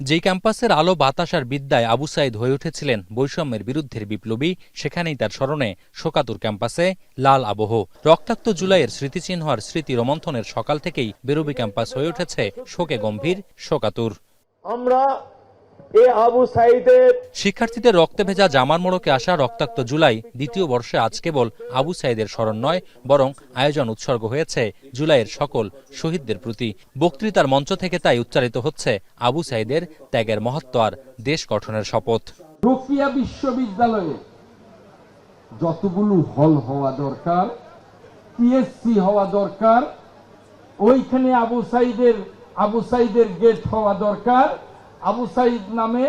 যেই ক্যাম্পাসের আলো বাতাস আর বিদ্যায় আবু সাঈদ হয়ে উঠেছিলেন বৈষম্যের বিরুদ্ধের বিপ্লবী, সেখানেই তার স্মরণে শোকাতুর ক্যাম্পাসে লাল আবহ। রক্তাক্ত জুলাইয়ের স্মৃতিচিহ্ন আর স্মৃতি রোমন্থনের সকাল থেকেই বেরোবি ক্যাম্পাস হয়ে উঠেছে শোকে গম্ভীর, শোকাতুর। আমরা আবু সাঈদের শিক্ষার্থীদের রক্তে ভেজা জামার মোড়কে আসা রক্তাক্ত জুলাই দ্বিতীয় বর্ষে আজ কেবল আবু সাঈদের স্মরণ নয়, বরং আয়োজন উৎসর্গ হয়েছে জুলাইয়ের সকল শহীদদের প্রতি। বক্তৃতার মঞ্চ থেকে তাই উচ্চারিত হচ্ছে আবু সাঈদের ত্যাগের মহত্ব আর দেশ গঠনের শপথ। রোকেয়া বিশ্ববিদ্যালয়ে যতগুলো হল হওয়া দরকার, টিএসসি হওয়া দরকার, ওইখানে আবু সাঈদের গেট হওয়া দরকার, আবু সাঈদ নামে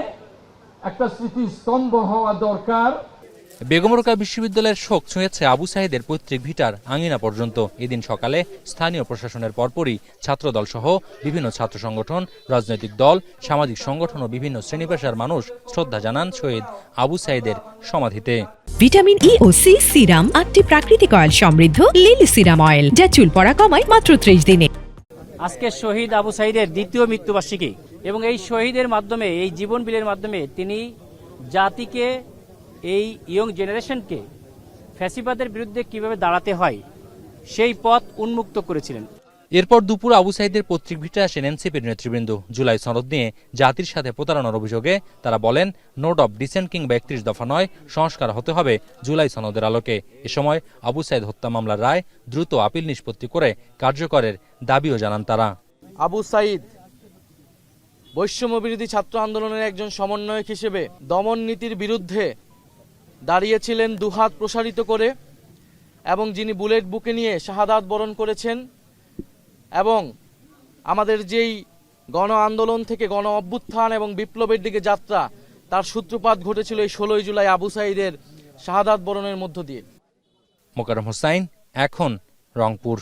একটা স্মৃতিস্তম্ভ হওয়া দরকার। বেগম রোকেয়া বিশ্ববিদ্যালয়ের শোক ছুঁয়েছে আবু সাঈদের পৈতৃক ভিটার আঙিনা পর্যন্ত। এদিন সকালে স্থানীয় প্রশাসনের পরপরই ছাত্রদল সহ বিভিন্ন ছাত্র সংগঠন, রাজনৈতিক দল, সামাজিক সংগঠন ও বিভিন্ন শ্রেণী পেশার মানুষ শ্রদ্ধা জানান শহীদ আবু সাঈদের সমাধিতে। ভিটামিন ই ও সি সিরাম 8টি প্রাকৃতিক অয়েল সমৃদ্ধ লিলি সিরাম অয়েল, যা চুল পড়া কমায় মাত্র 30 দিনে। আজকে শহীদ আবু সাঈদের দ্বিতীয় মৃত্যুবার্ষিকী এবং এই শহীদের মাধ্যমে, এই জীবন বিলের মাধ্যমে তিনি জাতিকে, এই ইয়ং জেনারেশনকে ফ্যাসিবাদের বিরুদ্ধে কিভাবে দাঁড়াতে হয় সেই পথ উন্মুক্ত করেছিলেন। এরপর দুপুর আবু সাঈদের পৈতৃক ভিটায় আসেন এনসিপির নেতৃবৃন্দ। জুলাই সনদ নিয়ে জাতির সাথে প্রতারণার অভিযোগে তারা বলেন, নোট অব ডিসেন্ট কিংবা 31 দফা নয়, সংস্কার হতে হবে জুলাই সনদের আলোকে। এ সময় আবু সাঈদ হত্যা মামলার রায় দ্রুত আপিল নিষ্পত্তি করে কার্যকরের দাবিও জানান তারা। আবু সাঈদ বৈষম্য বিরোধী ছাত্র আন্দোলনের একজন সমন্বয়ক হিসেবে দমন নীতির বিরুদ্ধে দাঁড়িয়েছিলেন দুহাত প্রসারিত করে, এবং যিনি বুলেট বুকে নিয়ে শাহাদাত বরণ করেছেন, এবং আমাদের যেই গণ আন্দোলন থেকে গণ অভ্যুত্থান এবং বিপ্লবের দিকে যাত্রা, তার সূত্রপাত ঘটেছিল এই 16 জুলাই আবু সাঈদের শাহাদাত বরণের মধ্য দিয়ে। মোকাররম হোসাইন, এখন, রংপুর।